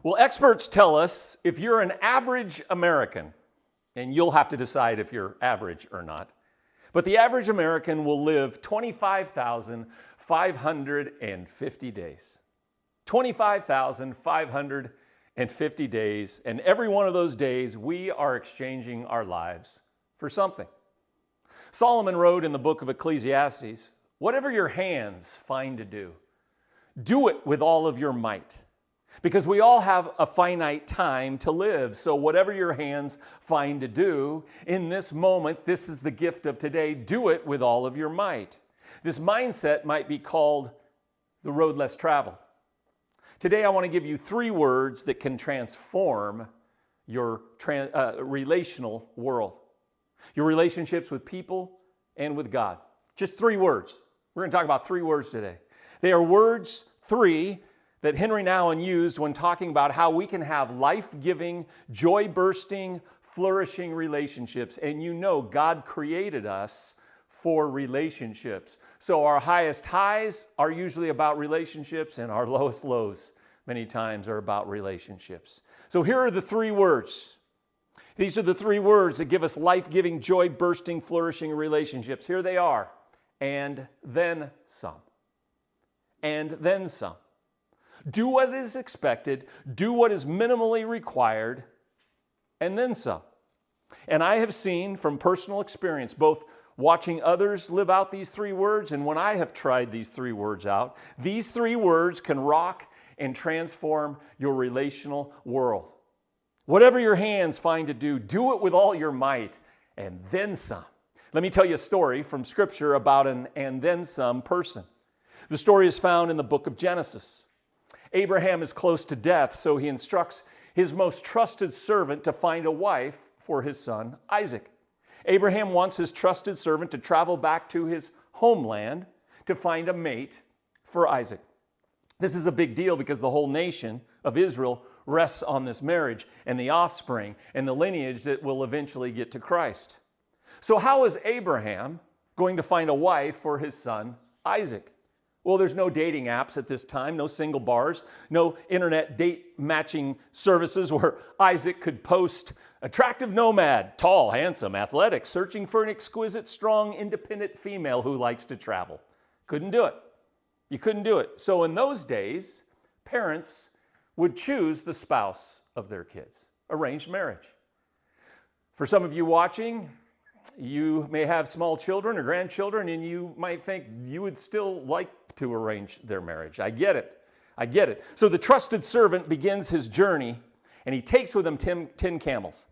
Well, experts tell us if you're an average American, and you'll have to decide if you're average or not, but the average American will live 25,550 days. 25,550 days, and every one of those days we are exchanging our lives for something. Solomon wrote in the book of Ecclesiastes, "Whatever your hands find to do, do it with all of your might." Because we all have a finite time to live. So whatever your hands find to do, in this moment, this is the gift of today, do it with all of your might. This mindset might be called the road less traveled. Today I want to give you 3 words that can transform your relational world. Your relationships with people and with God. Just 3 words. We're going to talk about 3 words today. They are words 3 that Henry Nouwen used when talking about how we can have life-giving, joy-bursting, flourishing relationships. And you know God created us for relationships. So our highest highs are usually about relationships, and our lowest lows many times are about relationships. So here are the 3 words. These are the 3 words that give us life-giving, joy-bursting, flourishing relationships. Here they are. And then some. And then some. Do what is expected, do what is minimally required, and then some. And I have seen from personal experience, both watching others live out these 3 words and when I have tried these 3 words out, these 3 words can rock and transform your relational world. Whatever your hands find to do, do it with all your might, and then some. Let me tell you a story from Scripture about an and then some person. The story is found in the book of Genesis. Abraham is close to death, so he instructs his most trusted servant to find a wife for his son Isaac. Abraham wants his trusted servant to travel back to his homeland to find a mate for Isaac. This is a big deal because the whole nation of Israel rests on this marriage and the offspring and the lineage that will eventually get to Christ. So how is Abraham going to find a wife for his son Isaac? Well, there's no dating apps at this time, no single bars, no internet date matching services where Isaac could post attractive nomad, tall, handsome, athletic, searching for an exquisite, strong, independent female who likes to travel. Couldn't do it. You couldn't do it. So in those days, parents would choose the spouse of their kids. Arranged marriage. For some of you watching, you may have small children or grandchildren, and you might think you would still like to arrange their marriage. I get it. I get it. So the trusted servant begins his journey, and he takes with him 10 camels.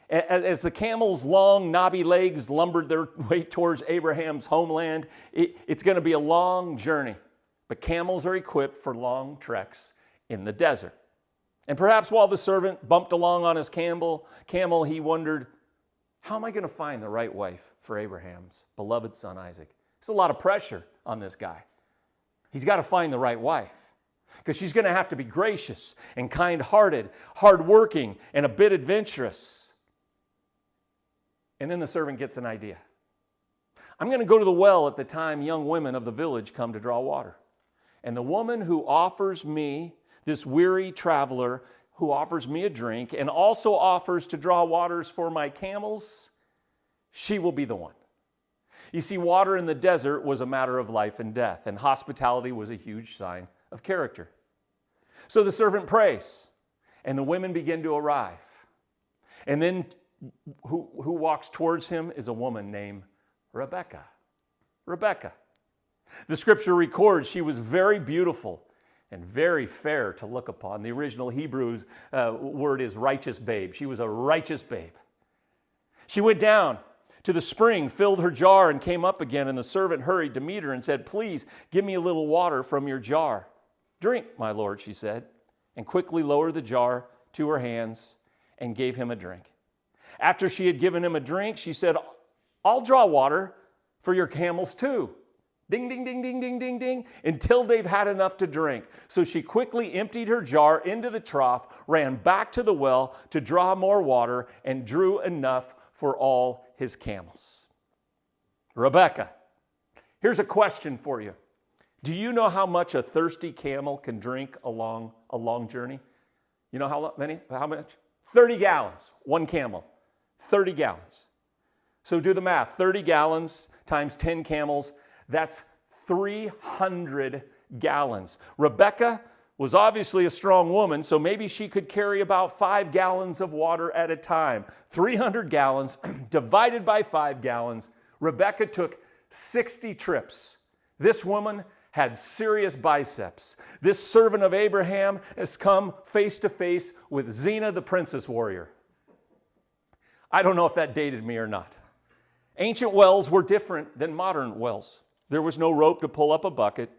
As the camels' long, knobby legs lumbered their way towards Abraham's homeland, it's going to be a long journey. But camels are equipped for long treks in the desert. And perhaps while the servant bumped along on his camel, he wondered, how am I going to find the right wife for Abraham's beloved son Isaac? It's a lot of pressure on this guy. He's got to find the right wife because she's going to have to be gracious and kind-hearted, hardworking, and a bit adventurous. And then the servant gets an idea. I'm going to go to the well at the time young women of the village come to draw water. And the woman who offers me, this weary traveler, who offers me a drink and also offers to draw waters for my camels, she will be the one. You see, water in the desert was a matter of life and death, and hospitality was a huge sign of character. So the servant prays, and the women begin to arrive. And then who walks towards him is a woman named Rebecca. Rebecca. The scripture records she was very beautiful and very fair to look upon. The original Hebrew word is righteous babe. She was a righteous babe. She went down to the spring, filled her jar, and came up again, and the servant hurried to meet her and said, "Please, give me a little water from your jar." "Drink, my lord," she said, and quickly lowered the jar to her hands and gave him a drink. After she had given him a drink, she said, "I'll draw water for your camels too." Ding, ding, ding, ding, ding, ding, ding, until they've had enough to drink. So she quickly emptied her jar into the trough, ran back to the well to draw more water, and drew enough for all his camels. Rebecca, here's a question for you. Do you know how much a thirsty camel can drink along a long journey? You know how many? How much? 30 gallons, one camel, 30 gallons. So do the math, 30 gallons times 10 camels, that's 300 gallons. Rebecca was obviously a strong woman, so maybe she could carry about 5 gallons of water at a time. 300 gallons divided by 5 gallons. Rebecca took 60 trips. This woman had serious biceps. This servant of Abraham has come face to face with Xena, the princess warrior. I don't know if that dated me or not. Ancient wells were different than modern wells. There was no rope to pull up a bucket.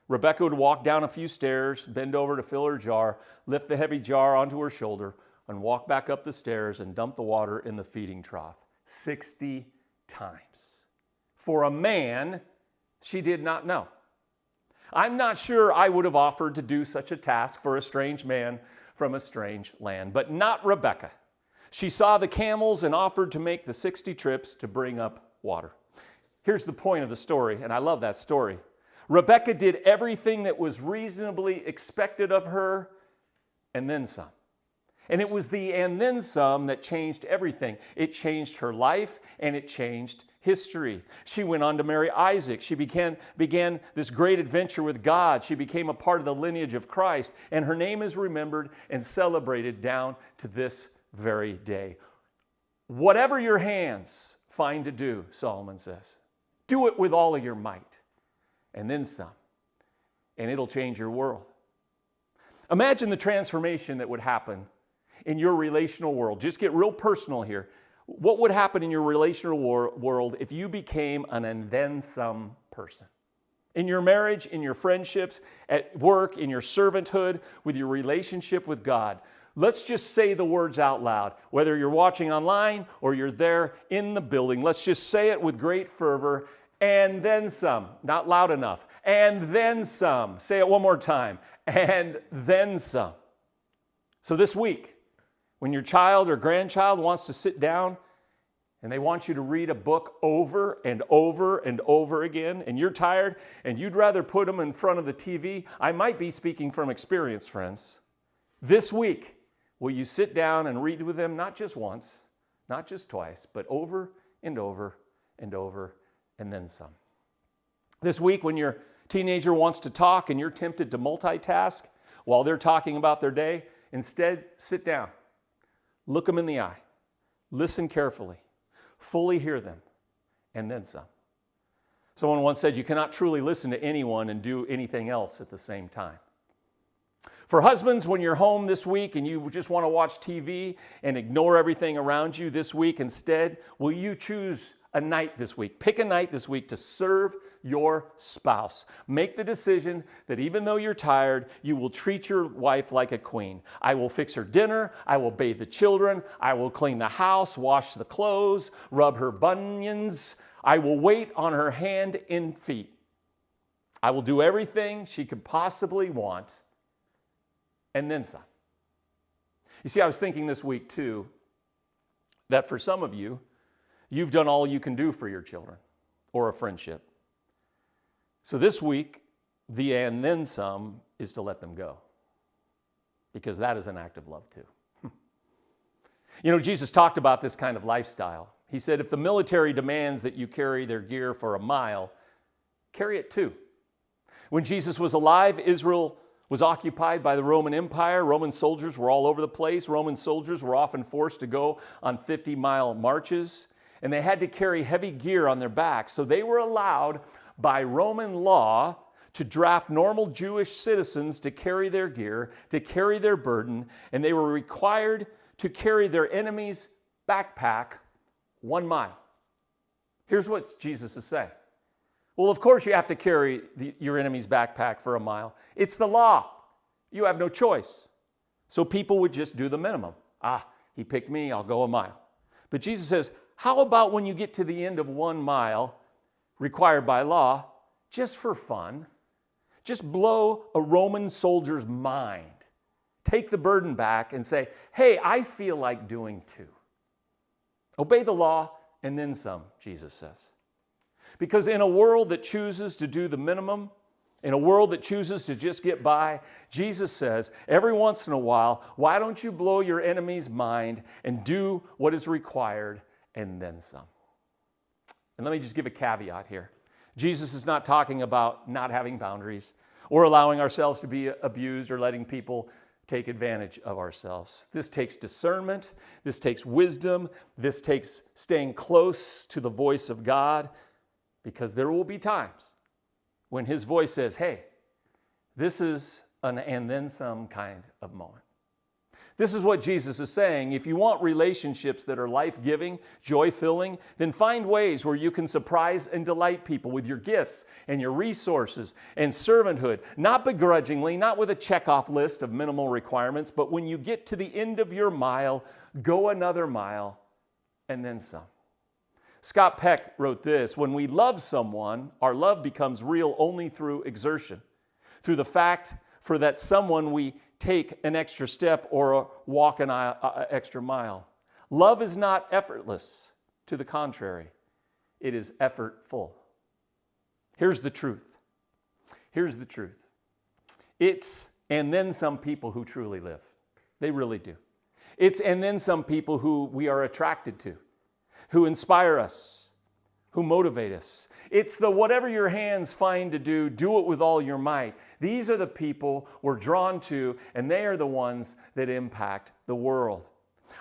Rebecca would walk down a few stairs, bend over to fill her jar, lift the heavy jar onto her shoulder, and walk back up the stairs and dump the water in the feeding trough 60 times. For a man, she did not know. I'm not sure I would have offered to do such a task for a strange man from a strange land, but not Rebecca. She saw the camels and offered to make the 60 trips to bring up water. Here's the point of the story, and I love that story. Rebecca did everything that was reasonably expected of her, and then some. And it was the and then some that changed everything. It changed her life, and it changed history. She went on to marry Isaac. She began this great adventure with God. She became a part of the lineage of Christ, and her name is remembered and celebrated down to this very day. Whatever your hands find to do, Solomon says, do it with all of your might, and then some, and it'll change your world. Imagine the transformation that would happen in your relational world. Just get real personal here. What would happen in your relational world if you became an and then some person? In your marriage, in your friendships, at work, in your servanthood, with your relationship with God. Let's just say the words out loud. Whether you're watching online or you're there in the building, let's just say it with great fervor. And then some. Not loud enough. And then some. Say it one more time. And then some. So this week, when your child or grandchild wants to sit down and they want you to read a book over and over and over again, and you're tired and you'd rather put them in front of the TV, I might be speaking from experience, friends. This week, will you sit down and read with them not just once, not just twice, but over and over and over and then some? This week, when your teenager wants to talk and you're tempted to multitask while they're talking about their day, instead, sit down. Look them in the eye. Listen carefully. Fully hear them. And then some. Someone once said, you cannot truly listen to anyone and do anything else at the same time. For husbands, when you're home this week and you just want to watch TV and ignore everything around you this week instead, will you choose a night this week? Pick a night this week to serve your spouse. Make the decision that even though you're tired, you will treat your wife like a queen. I will fix her dinner. I will bathe the children. I will clean the house, wash the clothes, rub her bunions. I will wait on her hand and feet. I will do everything she could possibly want, and then some. You see, I was thinking this week too, that for some of you, you've done all you can do for your children or a friendship. So this week, the and then some is to let them go, because that is an act of love too. You know, Jesus talked about this kind of lifestyle. He said, if the military demands that you carry their gear for a mile, carry it 2. When Jesus was alive, Israel was occupied by the Roman Empire. Roman soldiers were all over the place. Roman soldiers were often forced to go on 50-mile marches, and they had to carry heavy gear on their backs. So they were allowed by Roman law to draft normal Jewish citizens to carry their gear, to carry their burden, and they were required to carry their enemy's backpack 1 mile. Here's what Jesus is saying. Well, of course you have to carry your enemy's backpack for a mile. It's the law. You have no choice. So people would just do the minimum. He picked me, I'll go a mile. But Jesus says, how about when you get to the end of 1 mile, required by law, just for fun, just blow a Roman soldier's mind. Take the burden back and say, hey, I feel like doing 2. Obey the law and then some, Jesus says. Because in a world that chooses to do the minimum, In a world that chooses to just get by, Jesus says, every once in a while, why don't you blow your enemy's mind and do what is required and then some? And let me just give a caveat here. Jesus is not talking about not having boundaries or allowing ourselves to be abused or letting people take advantage of ourselves. This takes discernment. This takes wisdom. This takes staying close to the voice of God, because there will be times when his voice says, hey, this is an and then some kind of moment. This is what Jesus is saying. If you want relationships that are life-giving, joy-filling, then find ways where you can surprise and delight people with your gifts and your resources and servanthood, not begrudgingly, not with a checkoff list of minimal requirements, but when you get to the end of your mile, go another mile and then some. Scott Peck wrote this: when we love someone, our love becomes real only through exertion, through the fact for that someone we take an extra step or walk an extra mile. Love is not effortless. To the contrary, it is effortful. Here's the truth. Here's the truth. It's and then some people who truly live. They really do. It's and then some people who we are attracted to, who inspire us, who motivate us. It's the whatever your hands find to do, do it with all your might. These are the people we're drawn to, and they are the ones that impact the world.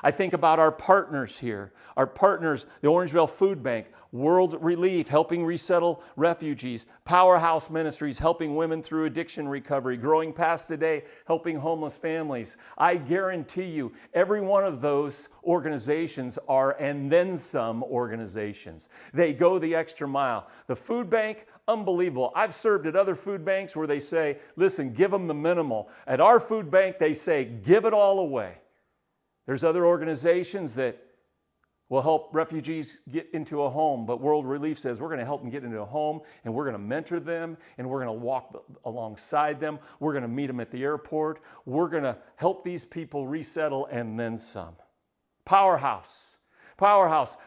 I think about our partners here. Our partners, the Orangeville Food Bank, World Relief, helping resettle refugees, Powerhouse Ministries, helping women through addiction recovery, Growing Past Today, helping homeless families. I guarantee you, every one of those organizations are and then some organizations. They go the extra mile. The food bank, unbelievable. I've served at other food banks where they say, listen, give them the minimal. At our food bank, they say, give it all away. There's other organizations that will help refugees get into a home, but World Relief says we're going to help them get into a home, and we're going to mentor them, and we're going to walk alongside them. We're going to meet them at the airport. We're going to help these people resettle and then some. Powerhouse,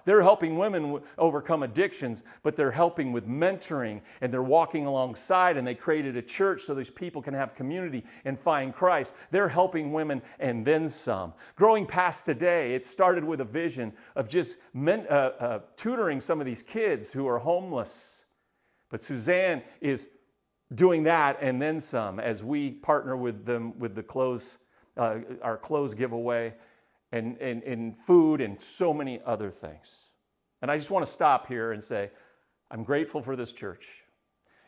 they're helping women overcome addictions, but they're helping with mentoring, and they're walking alongside, and they created a church so these people can have community and find Christ. They're helping women and then some. Growing Past Today, it started with a vision of just tutoring some of these kids who are homeless. But Suzanne is doing that and then some as we partner with them with the clothes, our clothes giveaway, and food and so many other things. And I just want to stop here and say, I'm grateful for this church.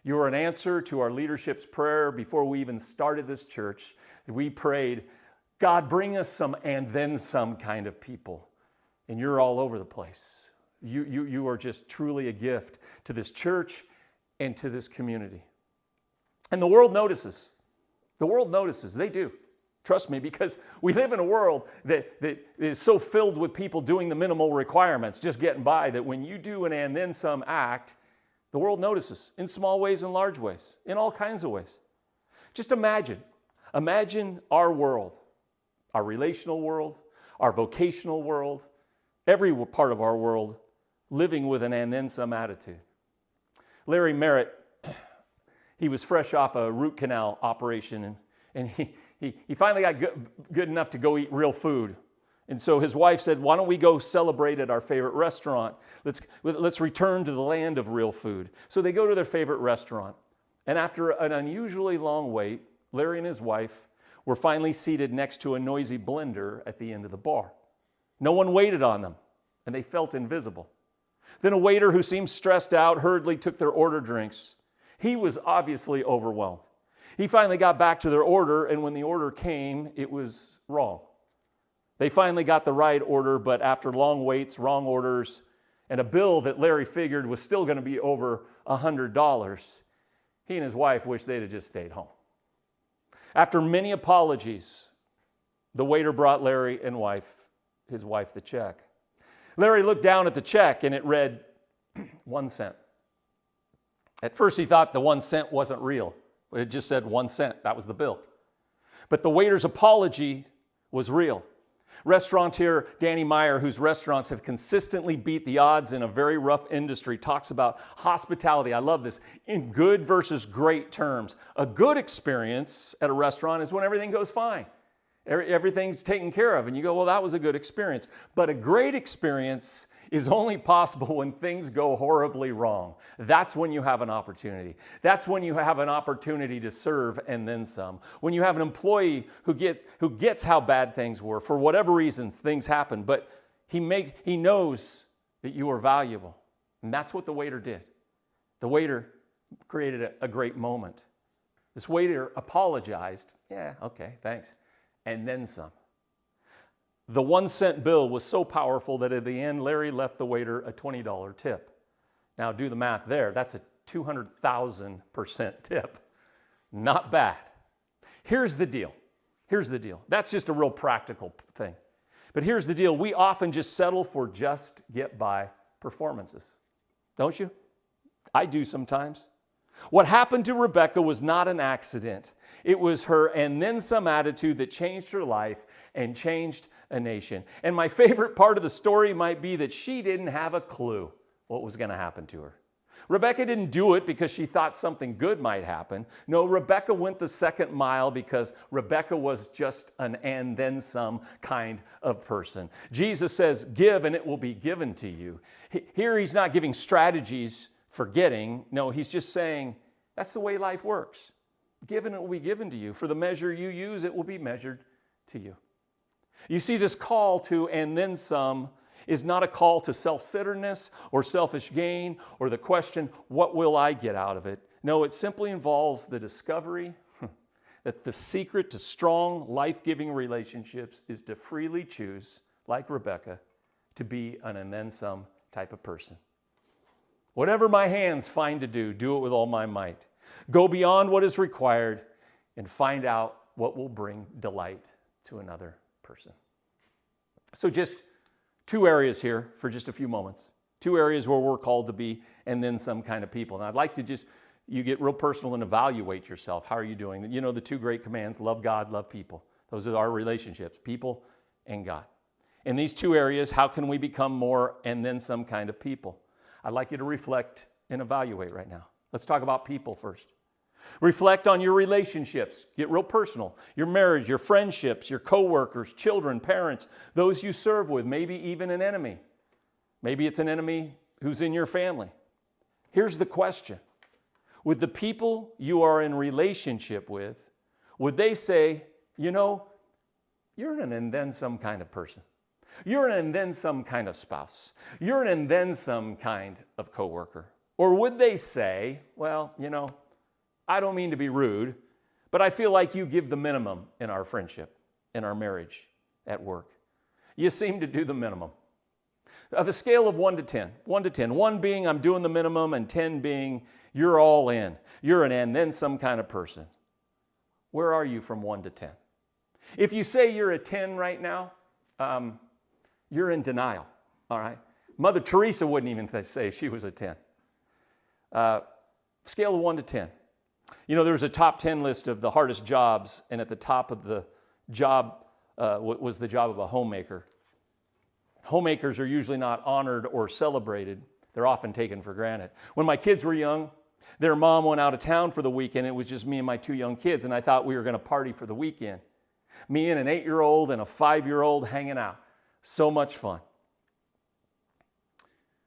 You were an answer to our leadership's prayer before we even started this church. We prayed, God, bring us some and then some kind of people. And you're all over the place. You are just truly a gift to this church and to this community. And the world notices. The world notices. They do. Trust me, because we live in a world that is so filled with people doing the minimal requirements, just getting by, that when you do an and then some act, the world notices in small ways and large ways, in all kinds of ways. Just imagine our world, our relational world, our vocational world, every part of our world living with an and then some attitude. Larry Merritt, he was fresh off a root canal operation, and he finally got good enough to go eat real food. And so his wife said, why don't we go celebrate at our favorite restaurant? Let's return to the land of real food. So they go to their favorite restaurant. And after an unusually long wait, Larry and his wife were finally seated next to a noisy blender at the end of the bar. No one waited on them, and they felt invisible. Then a waiter who seemed stressed out hurriedly took their order drinks. He was obviously overwhelmed. He finally got back to their order, and when the order came, it was wrong. They finally got the right order, but after long waits, wrong orders, and a bill that Larry figured was still going to be over $100, he and his wife wished they'd have just stayed home. After many apologies, the waiter brought Larry and his wife, the check. Larry looked down at the check, and it read 1 cent. At first, he thought the 1 cent wasn't real. It just said 1 cent. That was the bill. But the waiter's apology was real. Restaurateur Danny Meyer, whose restaurants have consistently beat the odds in a very rough industry, talks about hospitality. I love this. In good versus great terms. A good experience at a restaurant is when everything goes fine. Everything's taken care of, and you go, well, that was a good experience. But a great experience is only possible when things go horribly wrong. That's when you have an opportunity. That's when you have an opportunity to serve and then some. When you have an employee who gets how bad things were, for whatever reason things happen, but he knows that you are valuable. And that's what the waiter did. The waiter created a great moment. This waiter apologized. Yeah, okay, thanks. And then some. The 1-cent bill was so powerful that at the end, Larry left the waiter a $20 tip. Now do the math there. That's a 200,000% tip. Not bad. Here's the deal. That's just a real practical thing. But here's the deal. We often just settle for just get by performances. Don't you? I do sometimes. What happened to Rebecca was not an accident. It was her and then some attitude that changed her life and changed a nation. And my favorite part of the story might be that she didn't have a clue what was going to happen to her. Rebecca didn't do it because she thought something good might happen. No, Rebecca went the second mile because Rebecca was just an and then some kind of person. Jesus says, give and it will be given to you. Here he's not giving strategies for getting. No, he's just saying, that's the way life works. Give and it will be given to you. For the measure you use, it will be measured to you. You see, this call to and then some is not a call to self-centeredness or selfish gain or the question, what will I get out of it? No, it simply involves the discovery that the secret to strong, life-giving relationships is to freely choose, like Rebecca, to be an and then some type of person. Whatever my hands find to do it with all my might. Go beyond what is required and find out what will bring delight to another person. So just two areas here for just a few moments. Two areas where we're called to be and then some kind of people. And I'd like to you get real personal and evaluate yourself. How are you doing? You know the two great commands, love God, love people. Those are our relationships, people and God. In these two areas, how can we become more and then some kind of people? I'd like you to reflect and evaluate right now. Let's talk about people first. Reflect on your relationships. Get real personal. Your marriage, your friendships, your coworkers, children, parents, those you serve with, maybe even an enemy. Maybe it's an enemy who's in your family. Here's the question. Would the people you are in relationship with, would they say, you know, you're an and then some kind of person. You're an and then some kind of spouse. You're an and then some kind of coworker. Or would they say, well, you know, I don't mean to be rude, but I feel like you give the minimum in our friendship, in our marriage, at work. You seem to do the minimum. Of a scale of 1 to 10, 1 to 10, 1 being I'm doing the minimum and 10 being you're all in. You're an and then some kind of person. Where are you from 1 to 10? If you say you're a 10 right now, you're in denial, all right? Mother Teresa wouldn't even say she was a 10. Scale of 1 to 10. You know, there was a top 10 list of the hardest jobs, and at the top of the job was the job of a homemaker. Homemakers are usually not honored or celebrated. They're often taken for granted. When my kids were young, their mom went out of town for the weekend. It was just me and my 2 young kids, and I thought we were going to party for the weekend. Me and an 8-year-old and a 5-year-old hanging out. So much fun.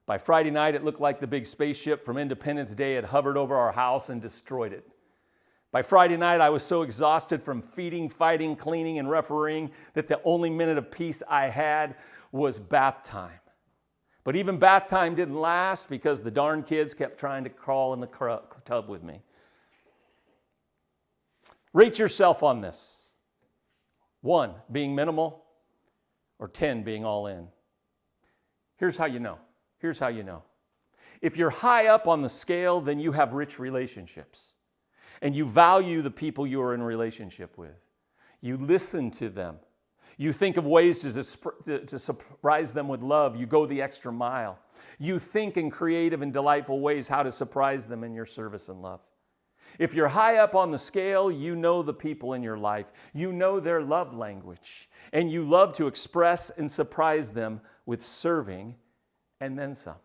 By Friday night, it looked like the big spaceship from Independence Day had hovered over our house and destroyed it. By Friday night, I was so exhausted from feeding, fighting, cleaning, and refereeing that the only minute of peace I had was bath time. But even bath time didn't last because the darn kids kept trying to crawl in the tub with me. Rate yourself on this. 1, being minimal, or 10, being all in. Here's how you know. Here's how you know. If you're high up on the scale, then you have rich relationships. And you value the people you are in relationship with. You listen to them. You think of ways to surprise them with love. You go the extra mile. You think in creative and delightful ways how to surprise them in your service and love. If you're high up on the scale, you know the people in your life. You know their love language. And you love to express and surprise them with serving and then some.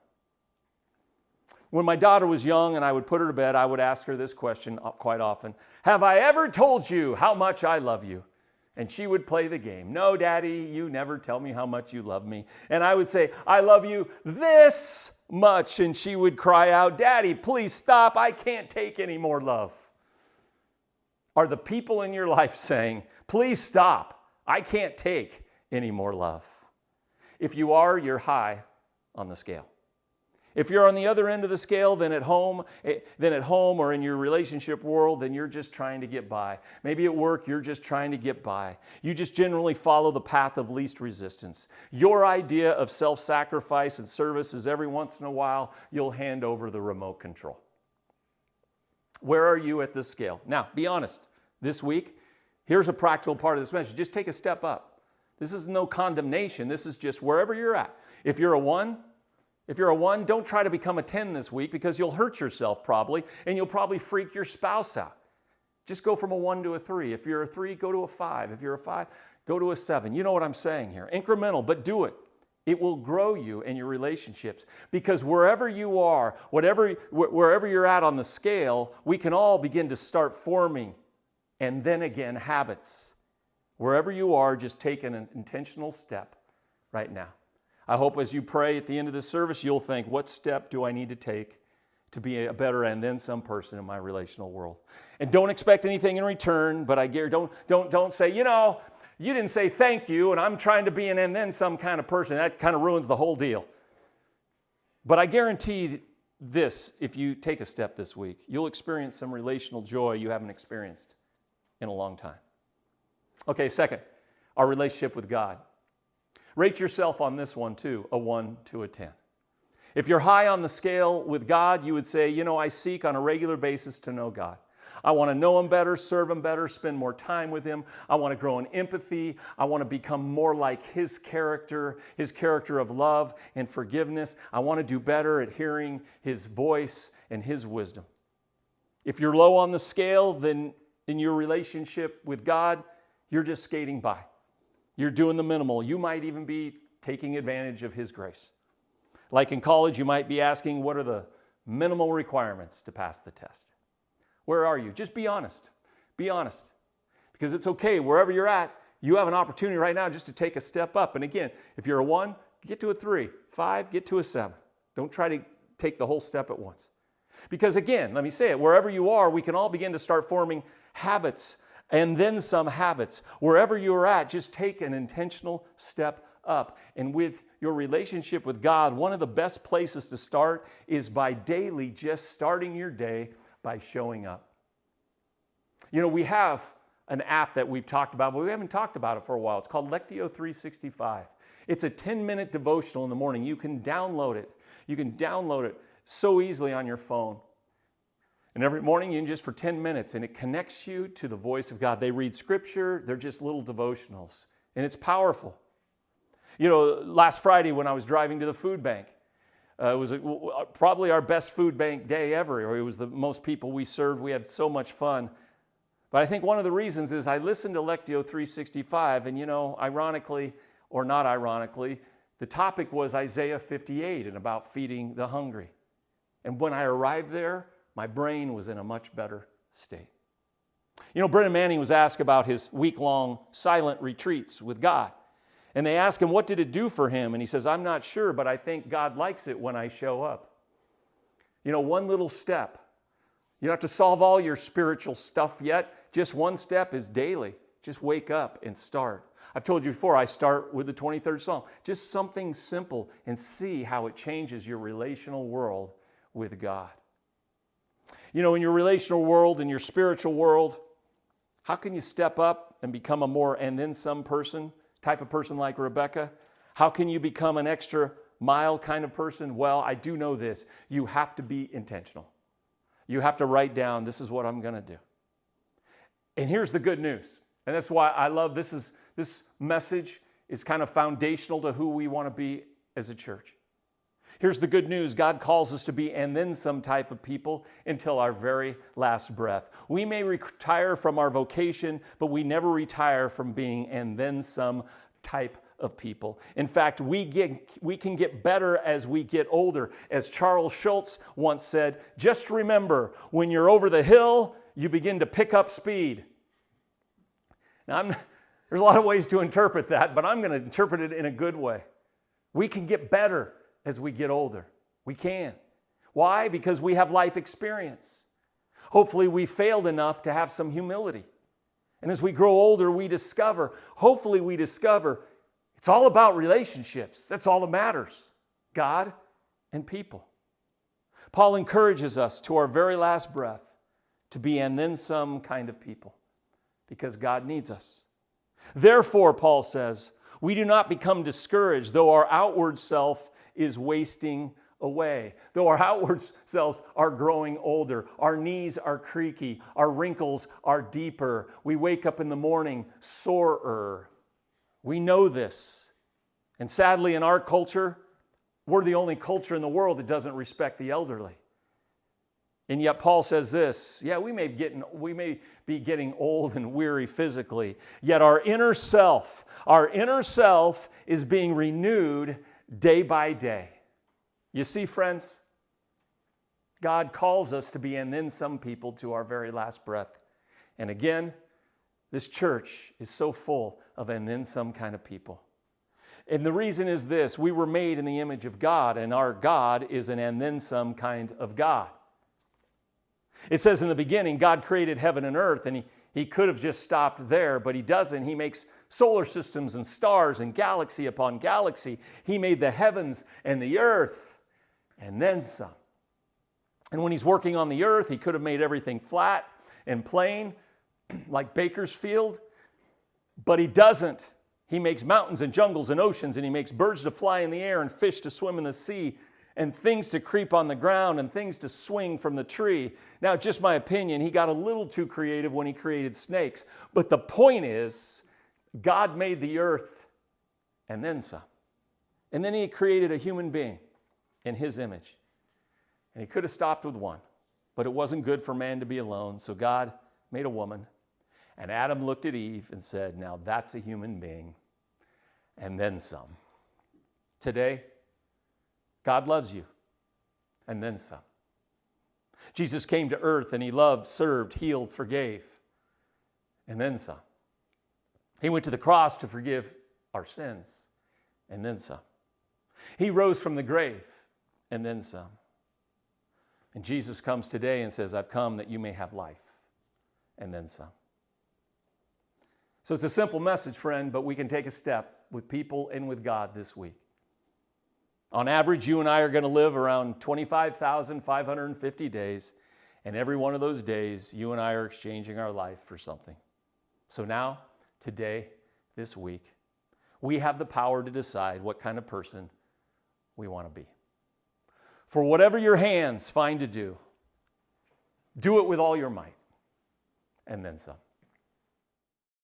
When my daughter was young and I would put her to bed, I would ask her this question quite often. Have I ever told you how much I love you? And she would play the game. No, Daddy, you never tell me how much you love me. And I would say, I love you this much. And she would cry out, Daddy, please stop. I can't take any more love. Are the people in your life saying, please stop. I can't take any more love? If you are, you're high on the scale. If you're on the other end of the scale, then at home or in your relationship world, then you're just trying to get by. Maybe at work, you're just trying to get by. You just generally follow the path of least resistance. Your idea of self-sacrifice and service is every once in a while, you'll hand over the remote control. Where are you at this scale? Now, be honest. This week, here's a practical part of this message. Just take a step up. This is no condemnation. This is just wherever you're at. If you're a 1, don't try to become a 10 this week because you'll hurt yourself probably, and you'll probably freak your spouse out. Just go from a 1 to a 3. If you're a 3, go to a 5. If you're a 5, go to a 7. You know what I'm saying here. Incremental, but do it. It will grow you in your relationships because wherever you are, wherever you're at on the scale, we can all begin to start forming and then again habits. Wherever you are, just take an intentional step right now. I hope as you pray at the end of this service, you'll think, what step do I need to take to be a better and then some person in my relational world? And don't expect anything in return, but I guarantee, don't say, you didn't say thank you, and I'm trying to be an and then some kind of person. That kind of ruins the whole deal. But I guarantee this, if you take a step this week, you'll experience some relational joy you haven't experienced in a long time. Okay, second, our relationship with God. Rate yourself on this one too, a 1 to a 10. If you're high on the scale with God, you would say, I seek on a regular basis to know God. I want to know Him better, serve Him better, spend more time with Him. I want to grow in empathy. I want to become more like His character of love and forgiveness. I want to do better at hearing His voice and His wisdom. If you're low on the scale, then in your relationship with God, you're just skating by. You're doing the minimal. You might even be taking advantage of His grace. Like in college, you might be asking, what are the minimal requirements to pass the test? Where are you? Just be honest. Be honest. Because it's okay. Wherever you're at, you have an opportunity right now just to take a step up. And again, if you're a 1, get to a 3. 5, get to a 7. Don't try to take the whole step at once. Because again, let me say it, wherever you are, we can all begin to start forming habits and then some habits. Wherever you're at, just take an intentional step up. And with your relationship with God, one of the best places to start is by daily just starting your day by showing up. We have an app that we've talked about, but we haven't talked about it for a while. It's called Lectio365. It's a 10-minute devotional in the morning. You can download it. You can download it so easily on your phone. And every morning, you can just for 10 minutes, and it connects you to the voice of God. They read scripture. They're just little devotionals, and it's powerful. Last Friday when I was driving to the food bank, it was probably our best food bank day ever, or it was the most people we served. We had so much fun. But I think one of the reasons is I listened to Lectio 365, and ironically or not ironically, the topic was Isaiah 58 and about feeding the hungry. And when I arrived there, my brain was in a much better state. Brennan Manning was asked about his week-long silent retreats with God. And they asked him, what did it do for him? And he says, I'm not sure, but I think God likes it when I show up. One little step. You don't have to solve all your spiritual stuff yet. Just one step is daily. Just wake up and start. I've told you before, I start with the 23rd Psalm. Just something simple and see how it changes your relational world with God. In your relational world, in your spiritual world, how can you step up and become a more and then some person, type of person like Rebecca? How can you become an extra mile kind of person? Well, I do know this. You have to be intentional. You have to write down, this is what I'm going to do. And here's the good news. And that's why I love this message is kind of foundational to who we want to be as a church. Here's the good news. God calls us to be and then some type of people until our very last breath. We may retire from our vocation, but we never retire from being and then some type of people. In fact, we can get better as we get older. As Charles Schulz once said, just remember, when you're over the hill, you begin to pick up speed. Now, there's a lot of ways to interpret that, but I'm going to interpret it in a good way. We can get better as we get older. We can. Why? Because we have life experience. Hopefully we failed enough to have some humility. And as we grow older, hopefully we discover it's all about relationships. That's all that matters. God and people. Paul encourages us to our very last breath to be and then some kind of people because God needs us. Therefore, Paul says, we do not become discouraged though our outward self is wasting away. Though our outward selves are growing older, our knees are creaky, our wrinkles are deeper. We wake up in the morning sorer. We know this. And sadly, in our culture, we're the only culture in the world that doesn't respect the elderly. And yet Paul says this, we may be getting old and weary physically, yet our inner self is being renewed day by day. You see, friends, God calls us to be and then some people to our very last breath. And again, this church is so full of and then some kind of people. And the reason is this, we were made in the image of God, and our God is an and then some kind of God. It says in the beginning, God created heaven and earth, and He could have just stopped there, but He doesn't. He makes solar systems and stars and galaxy upon galaxy. He made the heavens and the earth, and then some. And when He's working on the earth, He could have made everything flat and plain, like Bakersfield, but He doesn't. He makes mountains and jungles and oceans, and He makes birds to fly in the air and fish to swim in the sea, and things to creep on the ground and things to swing from the tree. Now, just my opinion, He got a little too creative when He created snakes. But the point is, God made the earth and then some. And then He created a human being in His image. And He could have stopped with one, but it wasn't good for man to be alone. So God made a woman. And Adam looked at Eve and said, now that's a human being and then some. Today, God loves you, and then some. Jesus came to earth and He loved, served, healed, forgave, and then some. He went to the cross to forgive our sins, and then some. He rose from the grave, and then some. And Jesus comes today and says, I've come that you may have life, and then some. So it's a simple message, friend, but we can take a step with people and with God this week. On average, you and I are going to live around 25,550 days, and every one of those days, you and I are exchanging our life for something. So now, today, this week, we have the power to decide what kind of person we want to be. For whatever your hands find to do, do it with all your might, and then some.